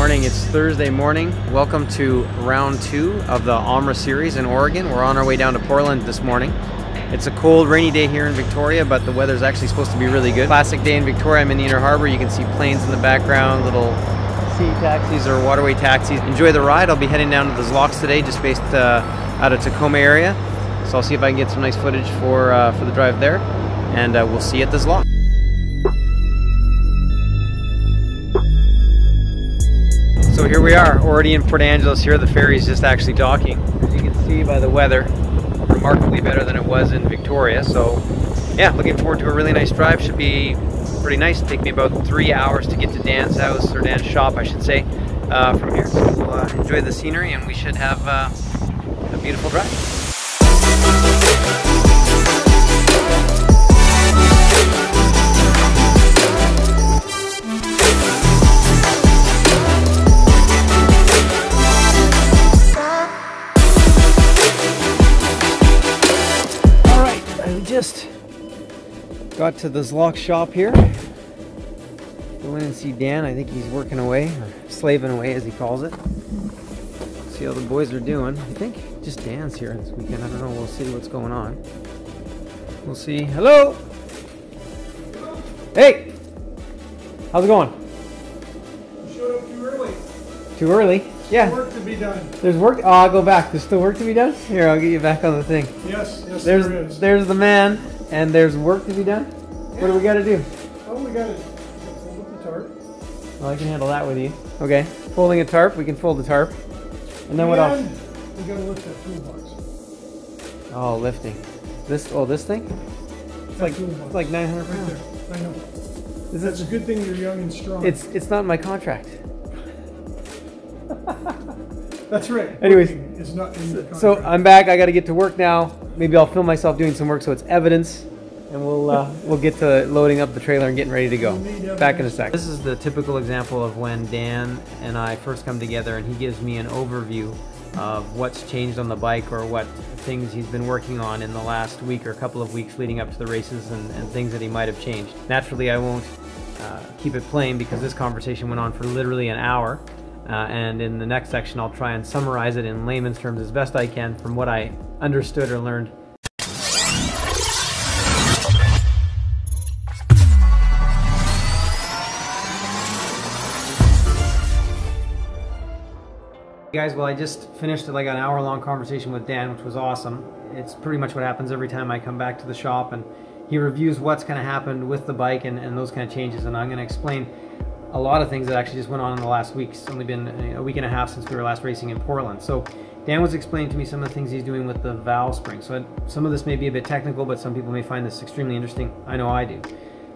morning. It's Thursday morning. Welcome to round 2 of the OMRRA series in Oregon. We're on our way down to Portland this morning. It's a cold, rainy day here in Victoria, but the weather's actually supposed to be really good. Classic day in Victoria. I'm in the Inner Harbor. You can see planes in the background, little sea taxis or waterway taxis. Enjoy the ride. I'll be heading down to the Zlocks today, just based out of Tacoma area. So I'll see if I can get some nice footage for the drive there, and we'll see you at the Zlocks. So here we are, already in Port Angeles. Here the ferry's just actually docking. As you can see by the weather, remarkably better than it was in Victoria. So yeah, looking forward to a really nice drive. Should be pretty nice. It'll take me about 3 hours to get to Dan's house, or Dan's shop I should say, from here. So we'll enjoy the scenery, and we should have a beautiful drive. Just got to the Zlocks shop here. Go in and see Dan. I think he's working away, or slaving away as he calls it. See how the boys are doing. I think just Dan's here this weekend. I don't know. We'll see what's going on. We'll see. Hello. Hey. How's it going? You showed up too early. Too early? Yeah. There's work to be done. There's work. Oh, I'll go back. There's still work to be done? Here, I'll get you back on the thing. Yes, there is. There's the man, and there's work to be done. Yeah. What do we got to do? Oh, we got to fold up the tarp. Well, I can handle that with you. Okay. Folding a tarp. We can fold the tarp. And then what else? We got to lift that toolbox. Oh, lifting. This? Oh, this thing? It's like 900 pounds. Right there. I know. That's a good thing you're young and strong. It's not in my contract. That's right. Anyways, it's not in the contract. So I'm back. I got to get to work now. Maybe I'll film myself doing some work so it's evidence, and we'll get to loading up the trailer and getting ready to go. Back in a sec. This is the typical example of when Dan and I first come together, and he gives me an overview of what's changed on the bike, or what things he's been working on in the last week or a couple of weeks leading up to the races, and things that he might have changed. Naturally, I won't keep it plain, because this conversation went on for literally an hour. And in the next section, I'll try and summarize it in layman's terms as best I can from what I understood or learned. Guys, well, I just finished like an hour-long conversation with Dan, which was awesome. It's pretty much what happens every time I come back to the shop, and he reviews what's kind of happened with the bike and those kind of changes, and I'm going to explain a lot of things that actually just went on in the last week. It's only been a week and a half since we were last racing in Portland. So Dan was explaining to me some of the things he's doing with the valve spring. So some of this may be a bit technical, but some people may find this extremely interesting. I know I do.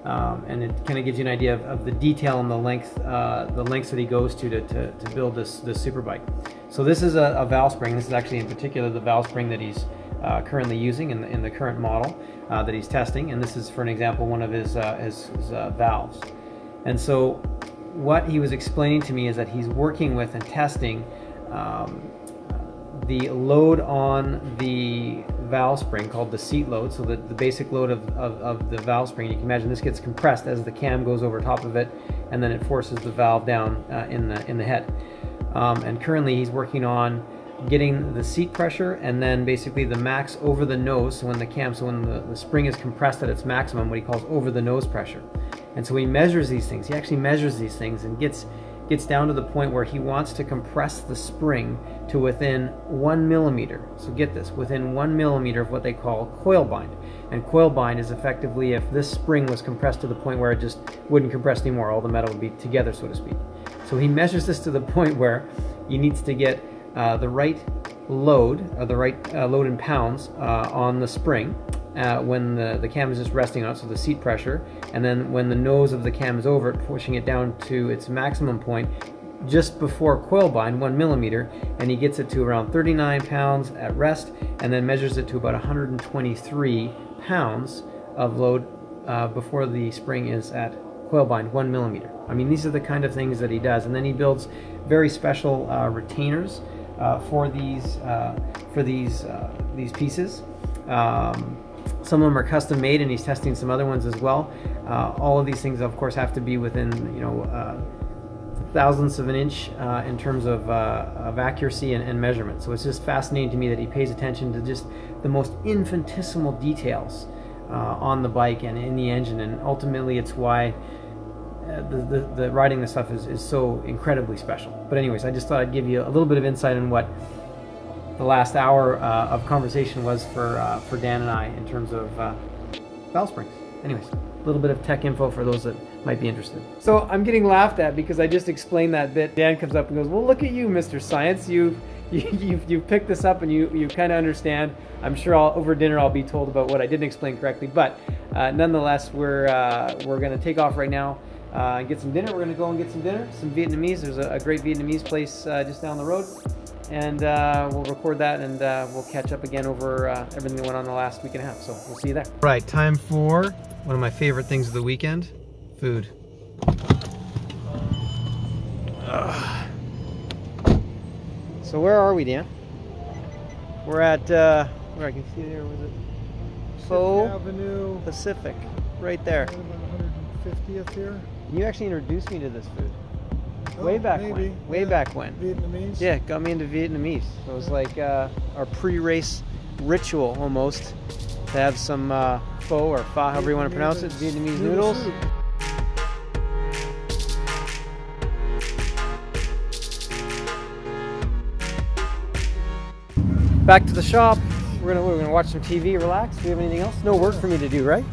And it kind of gives you an idea of the detail and the lengths that he goes to build this super bike. So this is a valve spring. This is actually in particular the valve spring that he's currently using in the current model that he's testing. And this is, for an example, one of his valves. And so what he was explaining to me is that he's working with and testing the load on the valve spring, called the seat load. So the basic load of the valve spring, you can imagine this gets compressed as the cam goes over top of it, and then it forces the valve down in the head. And currently he's working on getting the seat pressure, and then basically the max over the nose. So when the spring is compressed at its maximum, what he calls over the nose pressure. And so he measures these things. He actually measures these things and gets down to the point where he wants to compress the spring to within 1 millimeter. So get this, within 1 millimeter of what they call coil bind. And coil bind is effectively if this spring was compressed to the point where it just wouldn't compress anymore, all the metal would be together, so to speak. So he measures this to the point where he needs to get the right load, the right load in pounds on the spring when the cam is just resting on it, so the seat pressure, and then when the nose of the cam is over it, pushing it down to its maximum point just before coil bind, 1 millimeter, and he gets it to around 39 pounds at rest, and then measures it to about 123 pounds of load before the spring is at coil bind, 1 millimeter. I mean, these are the kind of things that he does, and then he builds very special retainers for these pieces. Some of them are custom made, and he's testing some other ones as well. All of these things, of course, have to be within thousandths of an inch in terms of accuracy and measurement. So it's just fascinating to me that he pays attention to just the most infinitesimal details on the bike and in the engine, and ultimately it's why the riding this stuff is so incredibly special. But anyways, I just thought I'd give you a little bit of insight on what the last hour of conversation was for Dan and I in terms of valve springs. Anyways, a little bit of tech info for those that might be interested. So I'm getting laughed at because I just explained that bit. Dan comes up and goes, "Well, look at you, Mr. Science. You've picked this up and you kind of understand." I'm sure over dinner I'll be told about what I didn't explain correctly, but nonetheless, we're going to take off right now and get some dinner. We're going to go and get some dinner, some Vietnamese. There's a great Vietnamese place just down the road, and we'll record that, and we'll catch up again over everything that went on the last week and a half. So we'll see you there. Right, time for one of my favorite things of the weekend: food. So where are we, Dan? We're at where I can see there, was it Faux Avenue Pacific, right there. 150th here. You actually introduced me to this food. Oh, Way back maybe. when. Way back when. Vietnamese? Yeah, got me into Vietnamese. So it was like our pre-race ritual almost to have some pho or pho, however you want to pronounce it, Vietnamese noodles. Soup. Back to the shop. We're gonna watch some TV, relax. Do we have anything else? No work for me to do, right?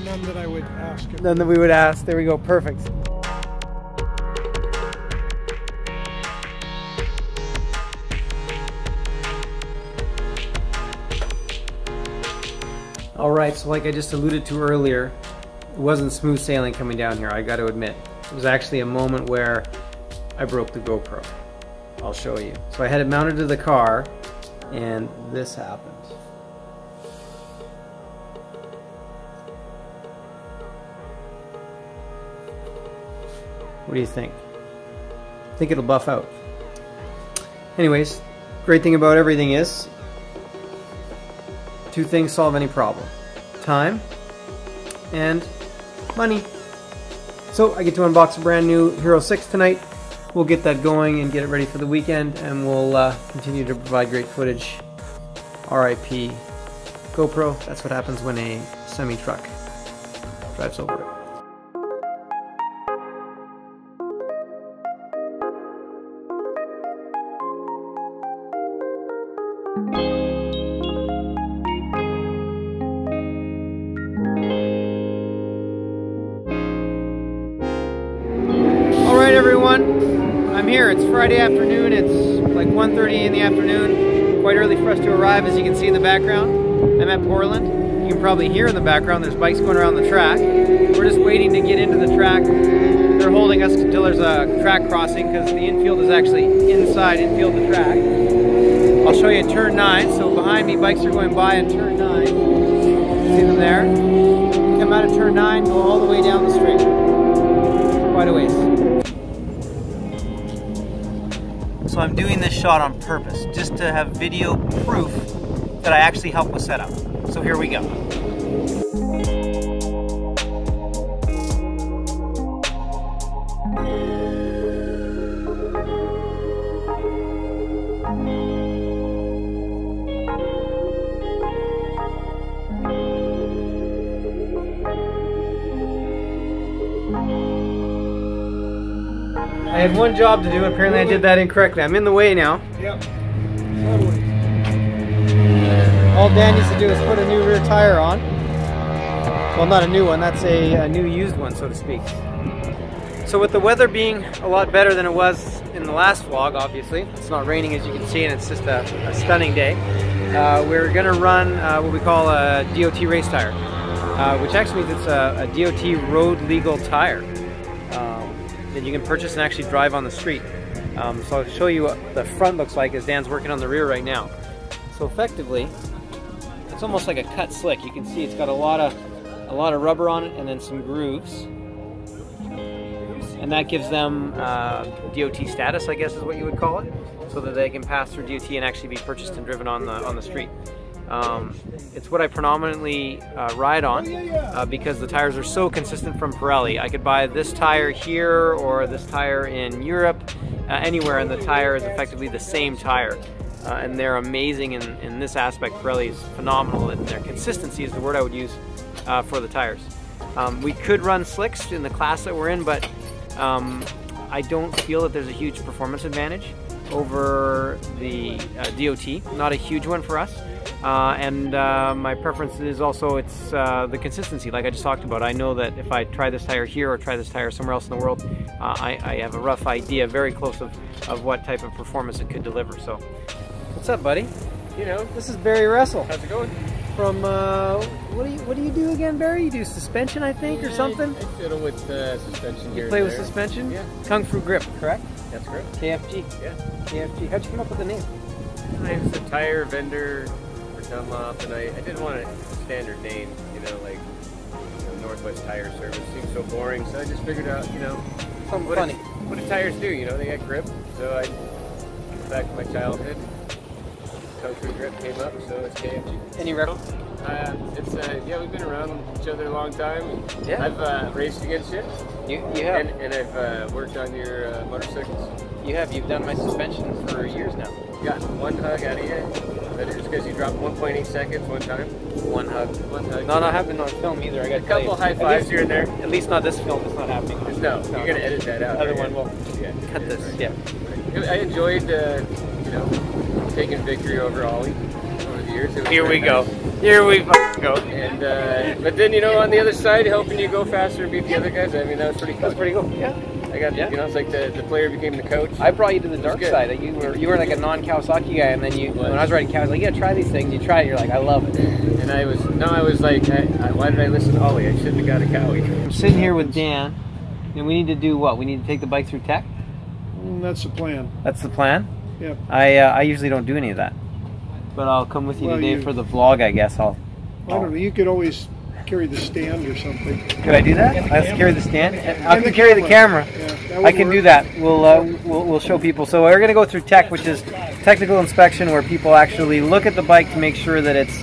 None that I would ask. None that we would ask. There we go. Perfect. All right. So like I just alluded to earlier, it wasn't smooth sailing coming down here. I got to admit, it was actually a moment where I broke the GoPro. I'll show you. So I had it mounted to the car, and this happened. What do you think? I think it'll buff out. Anyways, great thing about everything is two things solve any problem: time and money. So I get to unbox a brand new Hero 6 tonight. We'll get that going and get it ready for the weekend, and we'll continue to provide great footage. RIP GoPro. That's what happens when a semi-truck drives over it. All right, everyone. I'm here. It's Friday afternoon. It's like 1:30 in the afternoon. Quite early for us to arrive, as you can see in the background. I'm at Portland. You can probably hear in the background there's bikes going around the track. We're just waiting to get into the track. They're holding us until there's a track crossing because the infield is actually inside infield the track. I'll show you turn 9. So behind me, bikes are going by in turn 9. See them there? Come out of turn 9, go all the way down the straight. Quite a ways. So I'm doing this shot on purpose, just to have video proof that I actually helped with setup. So here we go. I had one job to do. Apparently I did that incorrectly. I'm in the way now. Yep. Totally. All Dan needs to do is put a new rear tire on. Well, not a new one. That's a new used one, so to speak. So with the weather being a lot better than it was in the last vlog, obviously. It's not raining, as you can see, and it's just a stunning day. We're going to run what we call a DOT race tire, which actually means it's a DOT road legal tire. That you can purchase and actually drive on the street. So I'll show you what the front looks like as Dan's working on the rear right now. So effectively, it's almost like a cut slick. You can see it's got a lot of rubber on it and then some grooves, and that gives them DOT status, I guess is what you would call it, so that they can pass through DOT and actually be purchased and driven on the street. It's what I predominantly ride on because the tires are so consistent from Pirelli. I could buy this tire here or this tire in Europe, anywhere, and the tire is effectively the same tire. And they're amazing in this aspect. Pirelli is phenomenal, and their consistency is the word I would use for the tires. We could run slicks in the class that we're in, but I don't feel that there's a huge performance advantage over the DOT. Not a huge one for us. And my preference is also the consistency, like I just talked about. I know that if I try this tire here or try this tire somewhere else in the world, I have a rough idea, very close of what type of performance it could deliver. So, what's up, buddy? You know, this is Barry Russell. How's it going? From what do you do again, Barry? You do suspension, I think, or something? I fiddle with suspension here. You play with suspension? Yeah. Kung Fu Grip, correct? That's correct. KFG. Yeah. KFG. How'd you come up with the name? I was a tire vendor for Dunlop, and I didn't want a standard name, like Northwest Tire Service. It seemed so boring, so I just figured out, something funny. What do tires do? They got grip. So I went back to my childhood. Kung Fu Grip came up, so it's KFG. Any reference? Yeah, we've been around each other a long time. Yeah. I've raced against you. You have. And I've worked on your motorcycles. You have. You've done my suspension for years now. Got one hug out of you. But it's because you dropped 1.8 seconds one time. One hug. One hug. No, I haven't on film either. I got a couple high fives here and there. At least not this film. It's not happening. No, you're gonna edit that out. Other one will. Yeah. Cut this. Right. Yeah. I enjoyed, taking victory over Ollie over the years. Here we go. Here we go. And but then on the other side, helping you go faster and beat the other guys. I mean, that was pretty cool. That's pretty cool. Yeah. I got, it's like the player became the coach. I brought you to the dark side. You were like a non-Kawasaki guy, and then when I was riding Kawasaki, I was like, yeah, try these things. You try it, you're like, I love it. And I was like, why did I listen to Ollie? I shouldn't have got a Cowie. I'm sitting here with Dan, and we need to do what? We need to take the bike through tech? That's the plan. That's the plan? Yep. I usually don't do any of that. But I'll come with you today for the vlog, I guess. I don't know, you could always carry the stand or something. Could I do that? I have to carry the stand? I can carry the camera. Yeah, I can do that. We'll show people. So we're going to go through tech, which is technical inspection, where people actually look at the bike to make sure that it's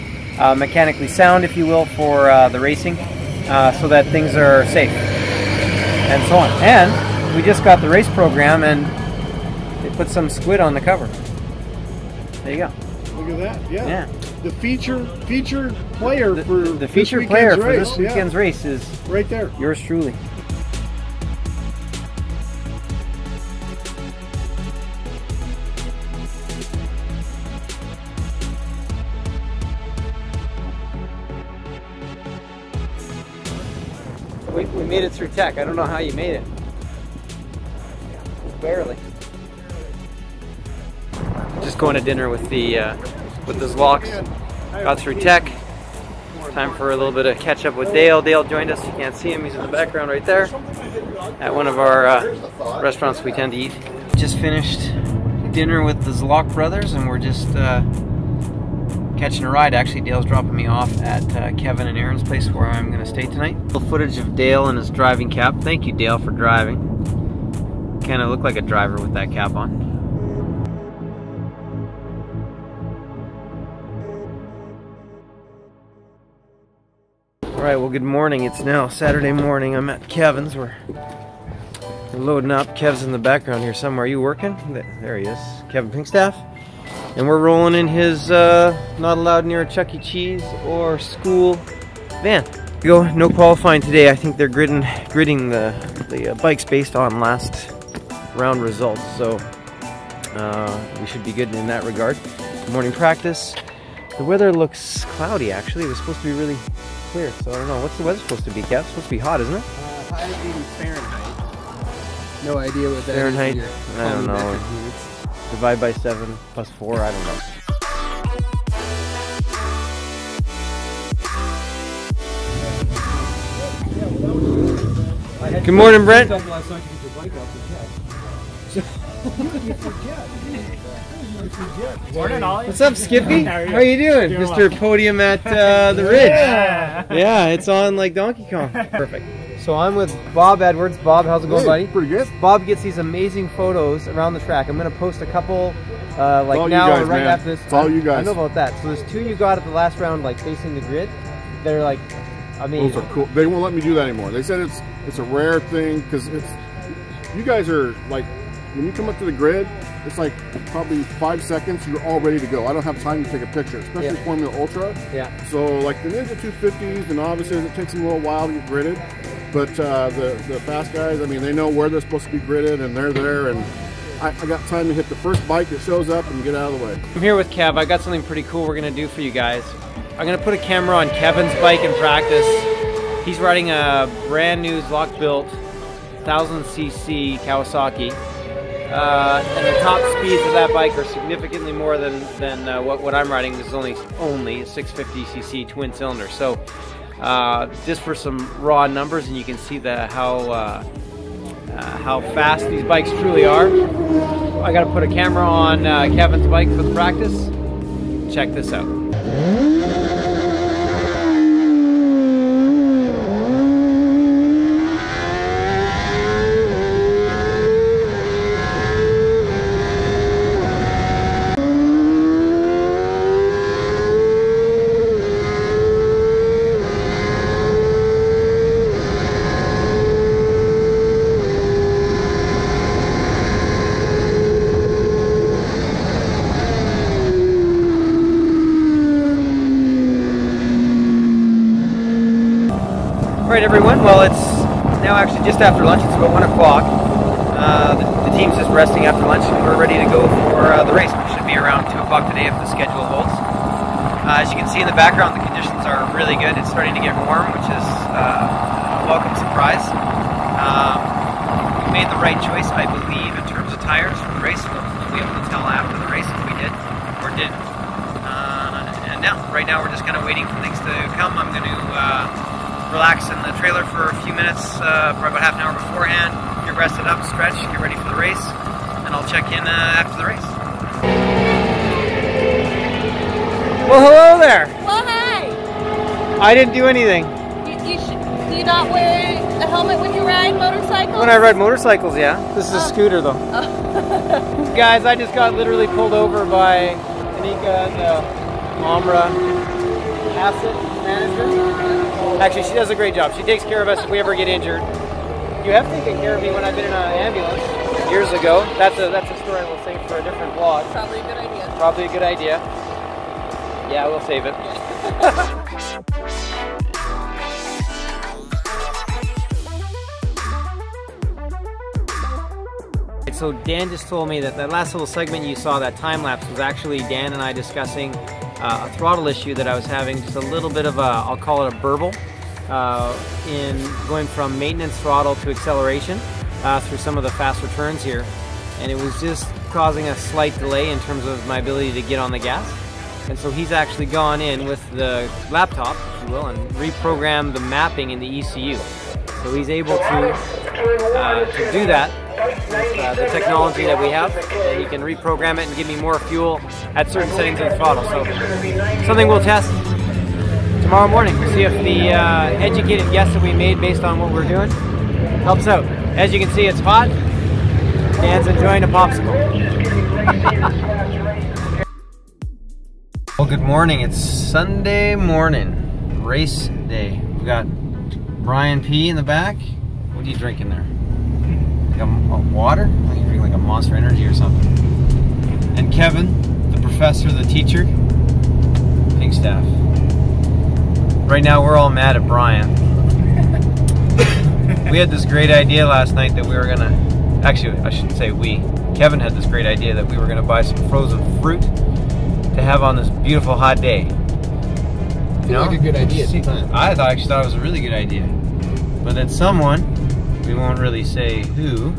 mechanically sound, if you will, for the racing, so that things are safe and so on. And we just got the race program, and they put some squid on the cover. There you go. Look at that. Yeah. Yeah. The featured player for the featured player for this weekend's race is right there. Yours truly. We made it through tech. I don't know how you made it. Barely. Just going to dinner with the Zlocks. Got through tech. Time for a little bit of catch up with Dale. Dale joined us. You can't see him. He's in the background right there at one of our restaurants we tend to eat. Just finished dinner with the Zlock brothers, and we're just catching a ride. Actually, Dale's dropping me off at Kevin and Aaron's place where I'm going to stay tonight. A little footage of Dale in his driving cap. Thank you, Dale, for driving. Kind of look like a driver with that cap on. Alright, well, good morning. It's now Saturday morning. I'm at Kevin's. We're loading up. Kev's in the background here somewhere. Are you working? There he is. Kevin Pinkstaff. And we're rolling in his not allowed near a Chuck E. Cheese or school van. No qualifying today. I think they're gridding the bikes based on last round results. So we should be good in that regard. Morning practice. The weather looks cloudy, actually. It was supposed to be really clear, so I don't know. What's the weather supposed to be, Kev? It's supposed to be hot, isn't it? High 80 Fahrenheit. No idea what that Fahrenheit? is. I don't know. Divide by 7 plus 4, I don't know. Good morning, Brent. What's up, Skippy? How are you doing? Mr. Podium at the Ridge. Yeah, it's on like Donkey Kong. Perfect. So I'm with Bob Edwards. Bob, how's it going, buddy? Pretty good. Bob gets these amazing photos around the track. I'm going to post a couple like all now you guys, or right man. after this. It's all you guys. I know about that. So there's 2 you got at the last round, like facing the grid. They're like amazing. Those are cool. They won't let me do that anymore. They said it's a rare thing because you guys are like, when you come up to the grid, it's like probably 5 seconds, you're all ready to go. I don't have time to take a picture, especially Formula Ultra. Yeah. So like the Ninja 250s and obviously it takes them a little while to get gridded. But the fast guys, I mean, they know where they're supposed to be gridded and they're there, and I got time to hit the first bike that shows up and get out of the way. I'm here with Kev. I got something pretty cool we're going to do for you guys. I'm going to put a camera on Kevin's bike in practice. He's riding a brand new lock-built 1000cc Kawasaki. And the top speeds of that bike are significantly more than what I'm riding. This is only a 650cc twin cylinder. So just for some raw numbers, and you can see how fast these bikes truly are. I got to put a camera on Kevin's bike for the practice. Check this out. Alright everyone, well it's now actually just after lunch, it's about 1 o'clock. The team's just resting after lunch and we're ready to go for the race, which should be around 2 o'clock today if the schedule holds. As you can see in the background, the conditions are really good. It's starting to get warm, which is a welcome surprise. We made the right choice, I believe, in terms of tires for the race. We'll be able to tell after the race if we did or didn't. And right now we're just kind of waiting for things to come. I'm going to relax in the trailer for a few minutes, probably about half an hour beforehand, get rested up, stretch, get ready for the race, and I'll check in after the race. Well, hello there! Well, hi! I didn't do anything. Do you not wear a helmet when you ride motorcycles? When I ride motorcycles, yeah. This is a scooter, though. Oh. Guys, I just got literally pulled over by Anika, the OMRRA asset manager. Actually, she does a great job. She takes care of us if we ever get injured. You have taken care of me when I've been in an ambulance years ago. That's a story we'll save for a different vlog. Probably a good idea. Probably a good idea. Yeah, we'll save it. So Dan just told me that last little segment you saw, that time lapse, was actually Dan and I discussing a throttle issue that I was having, just a little bit of a, I'll call it a burble, in going from maintenance throttle to acceleration through some of the faster turns here. And it was just causing a slight delay in terms of my ability to get on the gas. And so he's actually gone in with the laptop, if you will, and reprogrammed the mapping in the ECU. So he's able to do that with the technology that we have, and he can reprogram it and give me more fuel at certain settings of the throttle. So something we'll test tomorrow morning. We'll see if the educated guess that we made based on what we're doing helps out. As you can see, it's hot. Dan's enjoying a popsicle. Well, good morning. It's Sunday morning, race day. We got Brian P in the back. What are you drinking there? Like a water? I think you're drinking like a Monster Energy or something. And Kevin, the professor, the teacher, pink staff. Right now we're all mad at Brian. We had this great idea last night that we were gonna, actually I should say we, Kevin had this great idea that we were gonna buy some frozen fruit to have on this beautiful hot day. Seemed like a good idea at the time. I actually thought it was a really good idea. But then someone, we won't really say who,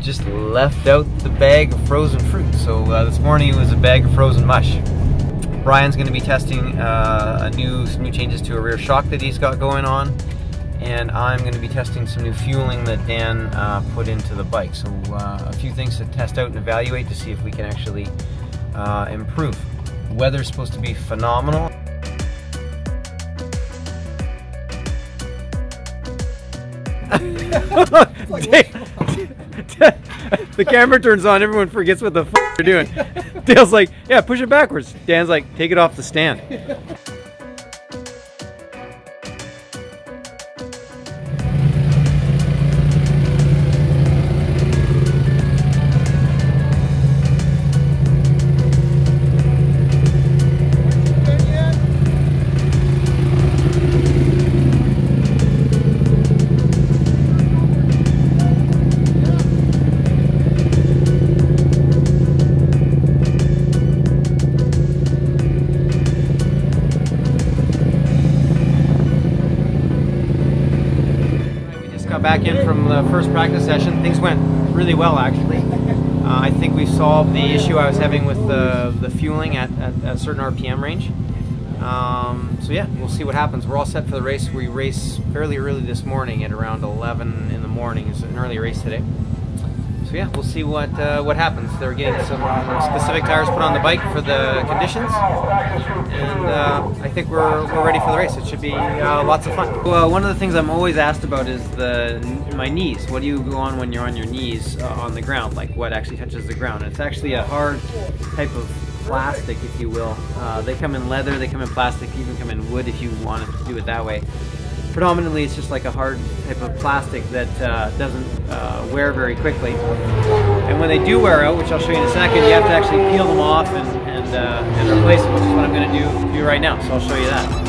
just left out the bag of frozen fruit. So this morning it was a bag of frozen mush. Brian's going to be testing some new changes to a rear shock that he's got going on, and I'm going to be testing some new fueling that Dan put into the bike. So a few things to test out and evaluate to see if we can actually improve. Weather's supposed to be phenomenal. The camera turns on, everyone forgets what the f they're doing. Dale's like, yeah, push it backwards. Dan's like, take it off the stand. Back in from the first practice session. Things went really well, actually. I think we solved the issue I was having with the fueling at a certain RPM range. So yeah, we'll see what happens. We're all set for the race. We race fairly early this morning at around 11 in the morning. It's an early race today. So yeah, we'll see what happens. They're getting some specific tires put on the bike for the conditions, and I think we're ready for the race. It should be lots of fun. Well, one of the things I'm always asked about is my knees. What do you go on when you're on your knees on the ground? Like what actually touches the ground? And it's actually a hard type of plastic, if you will. They come in leather, they come in plastic, even come in wood if you wanted to do it that way. Predominantly, it's just like a hard type of plastic that doesn't wear very quickly. And when they do wear out, which I'll show you in a second, you have to actually peel them off and replace them, which is what I'm going to do right now. So I'll show you that.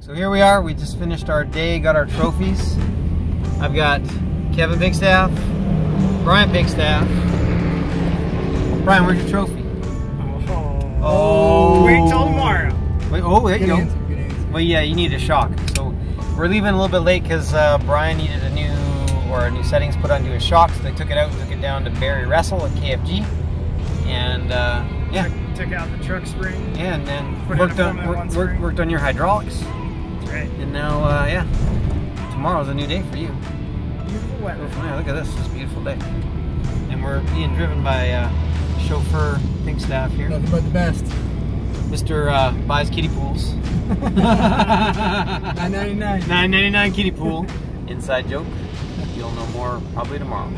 So here we are, we just finished our day, got our trophies. I've got Kevin Bigstaff, Brian Bigstaff. Brian, where's your trophy? Oh. Wait till tomorrow. Wait, oh, there you go. Well, yeah, you need a shock. So we're leaving a little bit late because Brian needed a new settings put onto his shock, so they took it out and took it down to Barry Wrestle at KFG. And yeah. Took out the truck spring. Yeah, and then worked on your hydraulics. Right. And now, yeah, tomorrow's a new day for you. Beautiful weather. Yeah, look at this, it's a beautiful day. And we're being driven by chauffeur Bigstaff here. Nothing but the best. Mr. buys kiddie pools. $9.99. $9.99 kiddie pool. Inside joke. You'll know more probably tomorrow.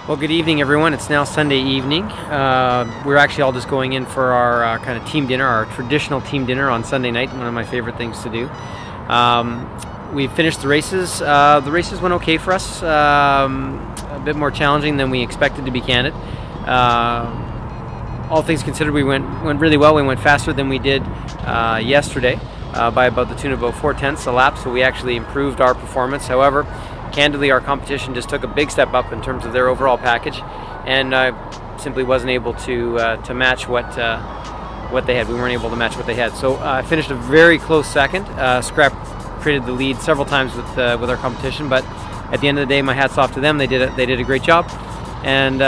Well, good evening, everyone. It's now Sunday evening. We're actually all just going in for our kind of team dinner, our traditional team dinner on Sunday night, one of my favorite things to do. We finished the races. The races went okay for us. A bit more challenging than we expected, to be candid. All things considered, we went really well. We went faster than we did yesterday by about the tune of about 4/10 a lap, so we actually improved our performance. However, candidly, our competition just took a big step up in terms of their overall package, and I simply wasn't able to match what they had. We weren't able to match what they had. So I finished a very close second. Scrap created the lead several times with our competition, but at the end of the day, my hat's off to them. They did a great job, and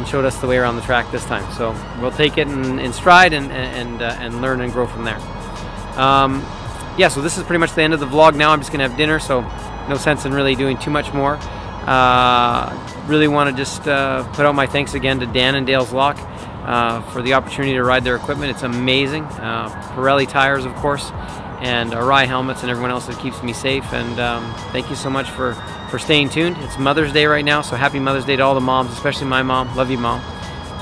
showed us the way around the track this time. So we'll take it in stride and learn and grow from there. Yeah, so this is pretty much the end of the vlog now. I'm just gonna have dinner, so no sense in really doing too much more. Really want to just put out my thanks again to Dan and Dale's Lock for the opportunity to ride their equipment. It's amazing. Pirelli tires, of course, and OMRRA helmets and everyone else that keeps me safe. And thank you so much for staying tuned. It's Mother's Day right now, so happy Mother's Day to all the moms, especially my mom. Love you, Mom.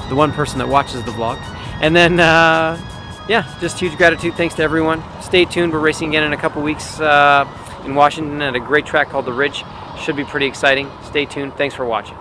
The one person that watches the vlog. And then, yeah, just huge gratitude. Thanks to everyone. Stay tuned. We're racing again in a couple weeks in Washington at a great track called The Ridge. Should be pretty exciting. Stay tuned. Thanks for watching.